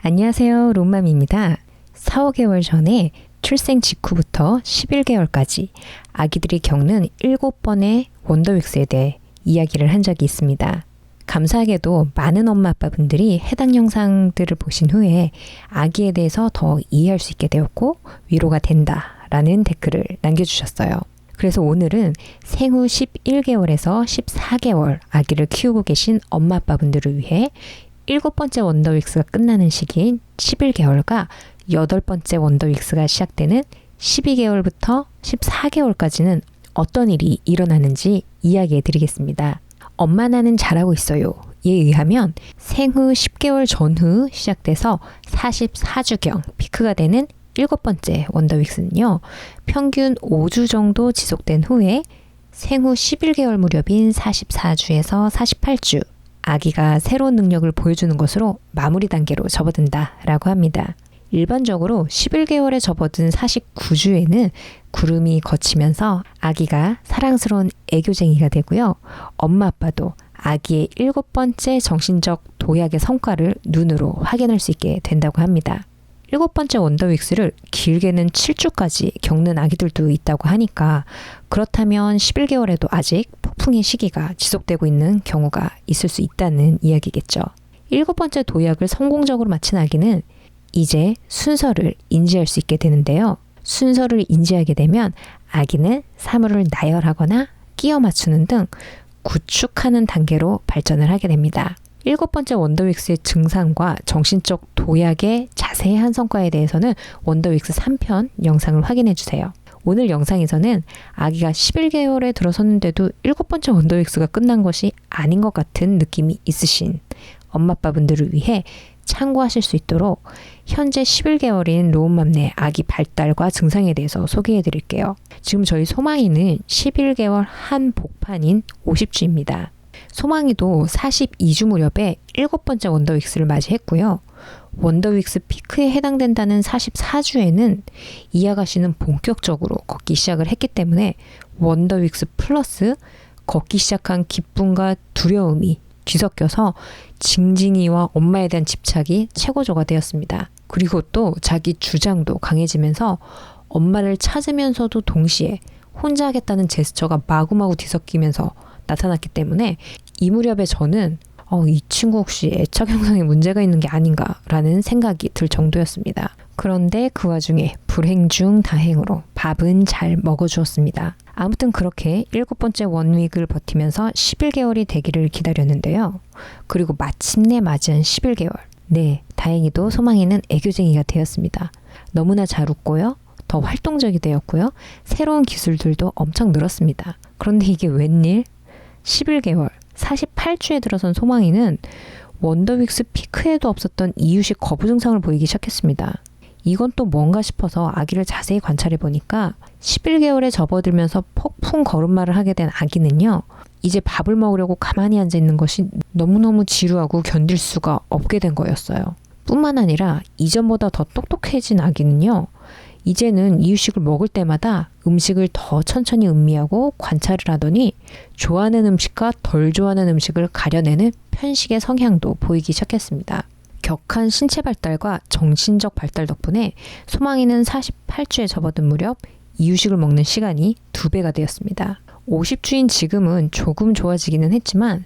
안녕하세요. 롬맘입니다. 4, 5개월 전에 출생 직후부터 11개월까지 아기들이 겪는 7번의 원더윅스에 대해 이야기를 한 적이 있습니다. 감사하게도 많은 엄마 아빠분들이 해당 영상들을 보신 후에 아기에 대해서 더 이해할 수 있게 되었고 위로가 된다라는 댓글을 남겨주셨어요. 그래서 오늘은 생후 11개월에서 14개월 아기를 키우고 계신 엄마 아빠분들을 위해 7번째 원더윅스가 끝나는 시기인 11개월과 8번째 원더윅스가 시작되는 12개월부터 14개월까지는 어떤 일이 일어나는지 이야기해 드리겠습니다. 엄마 나는 잘하고 있어요. 에 의하면 생후 10개월 전후 시작돼서 44주경 피크가 되는 7번째 원더윅스는요. 평균 5주 정도 지속된 후에 생후 11개월 무렵인 44주에서 48주 아기가 새로운 능력을 보여주는 것으로 마무리 단계로 접어든다라고 합니다. 일반적으로 11개월에 접어든 49주에는 구름이 걷히면서 아기가 사랑스러운 애교쟁이가 되고요. 엄마 아빠도 아기의 7번째 정신적 도약의 성과를 눈으로 확인할 수 있게 된다고 합니다. 7번째 원더윅스를 길게는 7주까지 겪는 아기들도 있다고 하니까 그렇다면 11개월에도 아직 폭풍의 시기가 지속되고 있는 경우가 있을 수 있다는 이야기겠죠. 7번째 도약을 성공적으로 마친 아기는 이제 순서를 인지할 수 있게 되는데요. 순서를 인지하게 되면 아기는 사물을 나열하거나 끼워 맞추는 등 구축하는 단계로 발전을 하게 됩니다. 7번째 원더윅스의 증상과 정신적 도약의 자세한 성과에 대해서는 원더윅스 3편 영상을 확인해 주세요. 오늘 영상에서는 아기가 11개월에 들어섰는데도 7번째 원더윅스가 끝난 것이 아닌 것 같은 느낌이 있으신 엄마 아빠분들을 위해 참고하실 수 있도록 현재 11개월인 로운맘네 아기 발달과 증상에 대해서 소개해 드릴게요. 지금 저희 소망이는 11개월 한 복판인 50주입니다. 소망이도 42주 무렵에 7번째 원더윅스를 맞이했고요. 원더윅스 피크에 해당된다는 44주에는 이 아가씨는 본격적으로 걷기 시작을 했기 때문에 원더윅스 플러스 걷기 시작한 기쁨과 두려움이 뒤섞여서 징징이와 엄마에 대한 집착이 최고조가 되었습니다. 그리고 또 자기 주장도 강해지면서 엄마를 찾으면서도 동시에 혼자 하겠다는 제스처가 마구마구 뒤섞이면서 나타났기 때문에 이 무렵에 저는 이 친구 혹시 애착 형성에 문제가 있는 게 아닌가라는 생각이 들 정도였습니다. 그런데 그 와중에 불행 중 다행으로 밥은 잘 먹어주었습니다. 아무튼 그렇게 7번째 원윅을 버티면서 11개월이 되기를 기다렸는데요. 그리고 마침내 맞이한 11개월. 네, 다행히도 소망이는 애교쟁이가 되었습니다. 너무나 잘 웃고요. 더 활동적이 되었고요. 새로운 기술들도 엄청 늘었습니다. 그런데 이게 웬일? 11개월, 48주에 들어선 소망이는 원더윅스 피크에도 없었던 이유식 거부 증상을 보이기 시작했습니다. 이건 또 뭔가 싶어서 아기를 자세히 관찰해 보니까 11개월에 접어들면서 폭풍 걸음마를 하게 된 아기는요. 이제 밥을 먹으려고 가만히 앉아 있는 것이 너무너무 지루하고 견딜 수가 없게 된 거였어요. 뿐만 아니라 이전보다 더 똑똑해진 아기는요. 이제는 이유식을 먹을 때마다 음식을 더 천천히 음미하고 관찰을 하더니 좋아하는 음식과 덜 좋아하는 음식을 가려내는 편식의 성향도 보이기 시작했습니다. 격한 신체 발달과 정신적 발달 덕분에 소망이는 48주에 접어든 무렵 이유식을 먹는 시간이 2배가 되었습니다. 50주인 지금은 조금 좋아지기는 했지만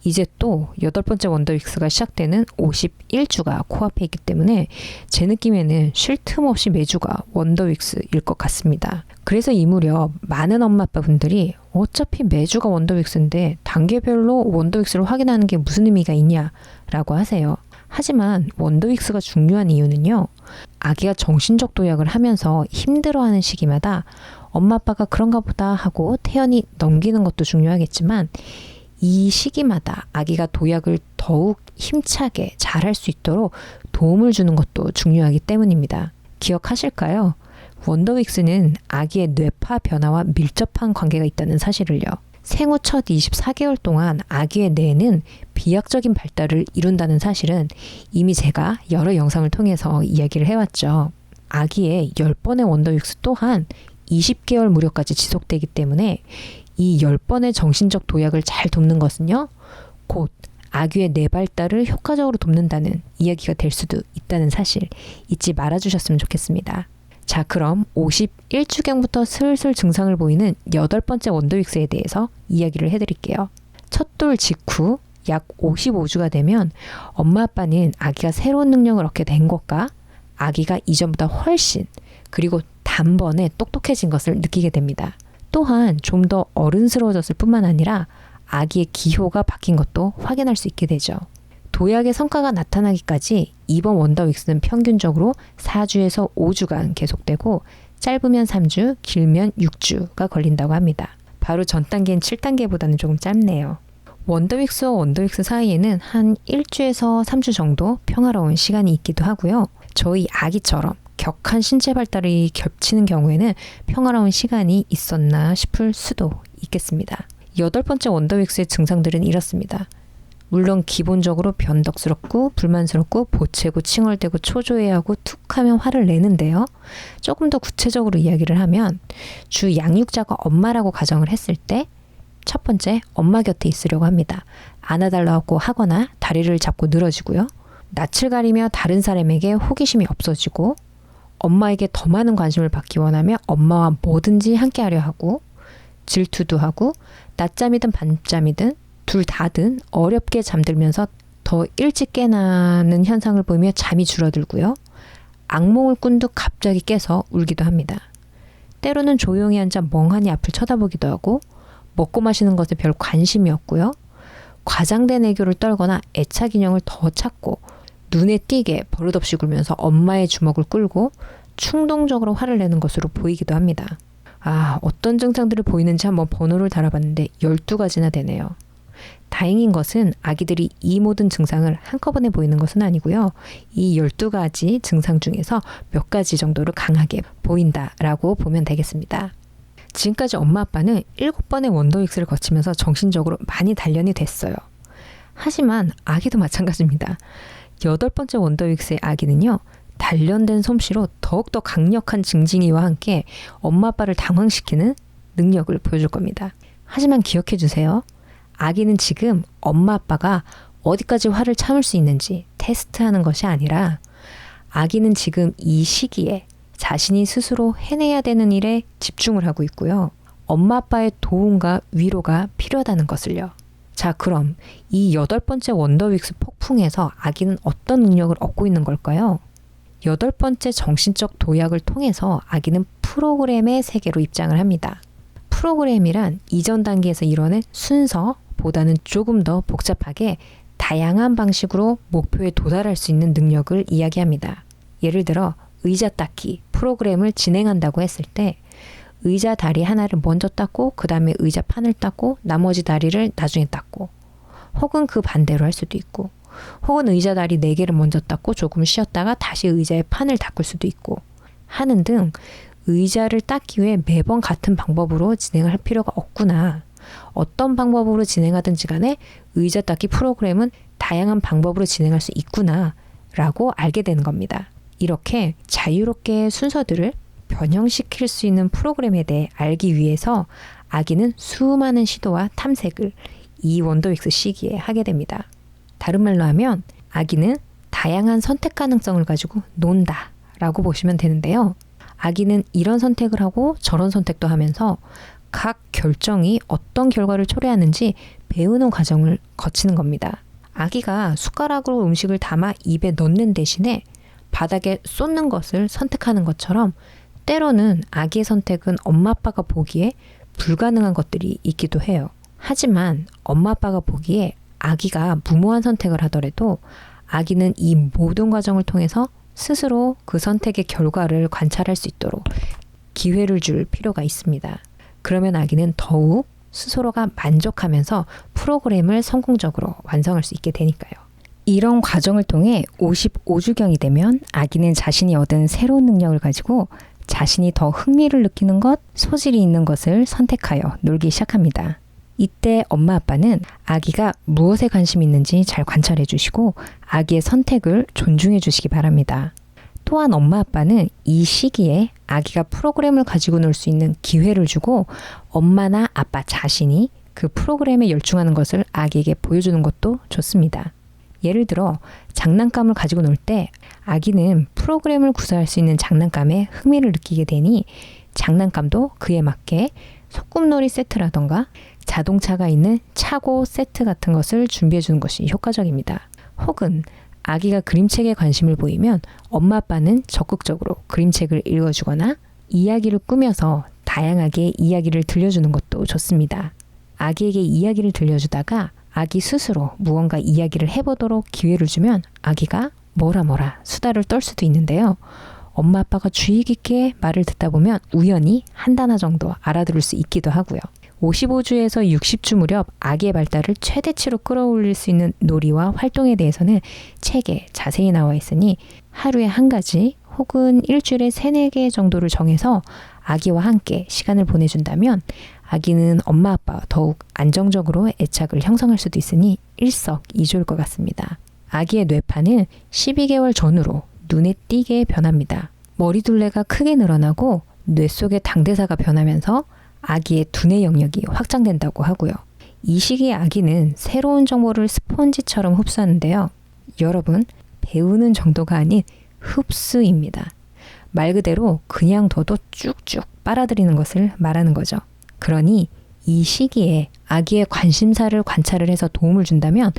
이제 또 8번째 원더윅스가 시작되는 51주가 코앞에 있기 때문에 제 느낌에는 쉴 틈 없이 매주가 원더윅스일 것 같습니다. 그래서 이 무렵 많은 엄마 아빠분들이 어차피 매주가 원더윅스인데 단계별로 원더윅스를 확인하는 게 무슨 의미가 있냐라고 하세요. 하지만 원더윅스가 중요한 이유는요. 아기가 정신적 도약을 하면서 힘들어하는 시기마다 엄마 아빠가 그런가 보다 하고 태연히 넘기는 것도 중요하겠지만 이 시기마다 아기가 도약을 더욱 힘차게 잘할 수 있도록 도움을 주는 것도 중요하기 때문입니다. 기억하실까요? 원더윅스는 아기의 뇌파 변화와 밀접한 관계가 있다는 사실을요. 생후 첫 24개월 동안 아기의 뇌는 비약적인 발달을 이룬다는 사실은 이미 제가 여러 영상을 통해서 이야기를 해왔죠. 아기의 10번의 원더윅스 또한 20개월 무렵까지 지속되기 때문에 이 10번의 정신적 도약을 잘 돕는 것은요. 곧 아기의 뇌발달을 효과적으로 돕는다는 이야기가 될 수도 있다는 사실 잊지 말아주셨으면 좋겠습니다. 자, 그럼 51주경부터 슬슬 증상을 보이는 8번째 원더윅스에 대해서 이야기를 해드릴게요. 첫 돌 직후 약 55주가 되면 엄마 아빠는 아기가 새로운 능력을 얻게 된 것과 아기가 이전보다 훨씬 그리고 단번에 똑똑해진 것을 느끼게 됩니다. 또한 좀 더 어른스러워졌을 뿐만 아니라 아기의 기호가 바뀐 것도 확인할 수 있게 되죠. 도약의 성과가 나타나기까지 이번 원더윅스는 평균적으로 4주에서 5주간 계속되고 짧으면 3주, 길면 6주가 걸린다고 합니다. 바로 전 단계인 7단계보다는 조금 짧네요. 원더윅스와 원더윅스 사이에는 한 1주에서 3주 정도 평화로운 시간이 있기도 하고요. 저희 아기처럼 격한 신체 발달이 겹치는 경우에는 평화로운 시간이 있었나 싶을 수도 있겠습니다. 8번째 원더윅스의 증상들은 이렇습니다. 물론 기본적으로 변덕스럽고 불만스럽고 보채고 칭얼대고 초조해하고 툭하면 화를 내는데요. 조금 더 구체적으로 이야기를 하면 주 양육자가 엄마라고 가정을 했을 때 첫 번째, 엄마 곁에 있으려고 합니다. 안아달라고 하거나 다리를 잡고 늘어지고요. 낯을 가리며 다른 사람에게 호기심이 없어지고 엄마에게 더 많은 관심을 받기 원하며 엄마와 뭐든지 함께하려 하고 질투도 하고 낮잠이든 밤잠이든 둘 다든 어렵게 잠들면서 더 일찍 깨나는 현상을 보이며 잠이 줄어들고요. 악몽을 꾼 듯 갑자기 깨서 울기도 합니다. 때로는 조용히 앉아 멍하니 앞을 쳐다보기도 하고 먹고 마시는 것에 별 관심이 없고요. 과장된 애교를 떨거나 애착 인형을 더 찾고 눈에 띄게 버릇없이 굴면서 엄마의 주먹을 끌고 충동적으로 화를 내는 것으로 보이기도 합니다. 어떤 증상들을 보이는지 한번 번호를 달아봤는데 12가지나 되네요. 다행인 것은 아기들이 이 모든 증상을 한꺼번에 보이는 것은 아니고요. 이 12가지 증상 중에서 몇 가지 정도를 강하게 보인다라고 보면 되겠습니다. 지금까지 엄마 아빠는 7번의 원더윅스를 거치면서 정신적으로 많이 단련이 됐어요. 하지만 아기도 마찬가지입니다. 8번째 원더윅스의 아기는요. 단련된 솜씨로 더욱더 강력한 징징이와 함께 엄마 아빠를 당황시키는 능력을 보여줄 겁니다. 하지만 기억해 주세요. 아기는 지금 엄마 아빠가 어디까지 화를 참을 수 있는지 테스트하는 것이 아니라 아기는 지금 이 시기에 자신이 스스로 해내야 되는 일에 집중을 하고 있고요. 엄마 아빠의 도움과 위로가 필요하다는 것을요. 자, 그럼 이 8번째 원더윅스 폭풍에서 아기는 어떤 능력을 얻고 있는 걸까요? 8번째 정신적 도약을 통해서 아기는 프로그램의 세계로 입장을 합니다. 프로그램이란 이전 단계에서 이뤄낸 순서보다는 조금 더 복잡하게 다양한 방식으로 목표에 도달할 수 있는 능력을 이야기합니다. 예를 들어 의자 닦기 프로그램을 진행한다고 했을 때 의자 다리 하나를 먼저 닦고 그 다음에 의자 판을 닦고 나머지 다리를 나중에 닦고 혹은 그 반대로 할 수도 있고 혹은 의자 다리 4개를 먼저 닦고 조금 쉬었다가 다시 의자의 판을 닦을 수도 있고 하는 등 의자를 닦기 위해 매번 같은 방법으로 진행을 할 필요가 없구나. 어떤 방법으로 진행하든지 간에 의자 닦기 프로그램은 다양한 방법으로 진행할 수 있구나 라고 알게 되는 겁니다. 이렇게 자유롭게 순서들을 변형시킬 수 있는 프로그램에 대해 알기 위해서 아기는 수많은 시도와 탐색을 이 원더윅스 시기에 하게 됩니다. 다른 말로 하면 아기는 다양한 선택 가능성을 가지고 논다 라고 보시면 되는데요. 아기는 이런 선택을 하고 저런 선택도 하면서 각 결정이 어떤 결과를 초래하는지 배우는 과정을 거치는 겁니다. 아기가 숟가락으로 음식을 담아 입에 넣는 대신에 바닥에 쏟는 것을 선택하는 것처럼 때로는 아기의 선택은 엄마 아빠가 보기에 불가능한 것들이 있기도 해요. 하지만 엄마 아빠가 보기에 아기가 무모한 선택을 하더라도 아기는 이 모든 과정을 통해서 스스로 그 선택의 결과를 관찰할 수 있도록 기회를 줄 필요가 있습니다. 그러면 아기는 더욱 스스로가 만족하면서 프로그램을 성공적으로 완성할 수 있게 되니까요. 이런 과정을 통해 55주경이 되면 아기는 자신이 얻은 새로운 능력을 가지고 자신이 더 흥미를 느끼는 것, 소질이 있는 것을 선택하여 놀기 시작합니다. 이때 엄마 아빠는 아기가 무엇에 관심이 있는지 잘 관찰해 주시고 아기의 선택을 존중해 주시기 바랍니다. 또한 엄마 아빠는 이 시기에 아기가 프로그램을 가지고 놀 수 있는 기회를 주고 엄마나 아빠 자신이 그 프로그램에 열중하는 것을 아기에게 보여주는 것도 좋습니다. 예를 들어 장난감을 가지고 놀 때 아기는 프로그램을 구사할 수 있는 장난감에 흥미를 느끼게 되니 장난감도 그에 맞게 소꿉놀이 세트라던가 자동차가 있는 차고 세트 같은 것을 준비해 주는 것이 효과적입니다. 혹은 아기가 그림책에 관심을 보이면 엄마 아빠는 적극적으로 그림책을 읽어주거나 이야기를 꾸며서 다양하게 이야기를 들려주는 것도 좋습니다. 아기에게 이야기를 들려주다가 아기 스스로 무언가 이야기를 해보도록 기회를 주면 아기가 뭐라 수다를 떨 수도 있는데요. 엄마 아빠가 주의 깊게 말을 듣다 보면 우연히 한 단어 정도 알아들을 수 있기도 하고요. 55주에서 60주 무렵 아기의 발달을 최대치로 끌어올릴 수 있는 놀이와 활동에 대해서는 책에 자세히 나와 있으니 하루에 한 가지 혹은 일주일에 3-4개 정도를 정해서 아기와 함께 시간을 보내준다면 아기는 엄마 아빠와 더욱 안정적으로 애착을 형성할 수도 있으니 일석이조일 것 같습니다. 아기의 뇌파는 12개월 전후로 눈에 띄게 변합니다. 머리둘레가 크게 늘어나고 뇌 속의 당대사가 변하면서 아기의 두뇌 영역이 확장된다고 하고요. 이 시기의 아기는 새로운 정보를 스폰지처럼 흡수하는데요. 여러분, 배우는 정도가 아닌 흡수입니다. 말 그대로 그냥 둬도 쭉쭉 빨아들이는 것을 말하는 거죠. 그러니 이 시기에 아기의 관심사를 관찰을 해서 도움을 준다면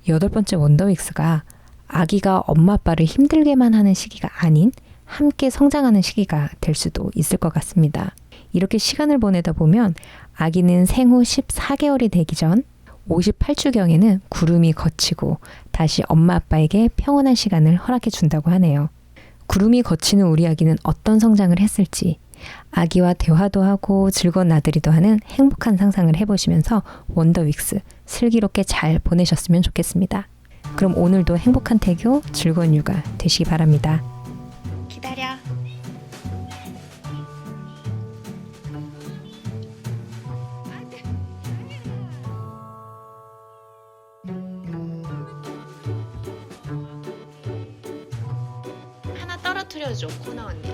8번째 원더윅스가 아기가 엄마 아빠를 힘들게만 하는 시기가 아닌 함께 성장하는 시기가 될 수도 있을 것 같습니다. 이렇게 시간을 보내다 보면 아기는 생후 14개월이 되기 전 58주경에는 구름이 걷히고 다시 엄마 아빠에게 평온한 시간을 허락해 준다고 하네요. 구름이 걷히는 우리 아기는 어떤 성장을 했을지 아기와 대화도 하고 즐거운 나들이도 하는 행복한 상상을 해보시면서 원더윅스 슬기롭게 잘 보내셨으면 좋겠습니다. 그럼 오늘도 행복한 태교, 즐거운 육아 되시기 바랍니다. 기다려. 하나 떨어뜨려줘, 코나 언니.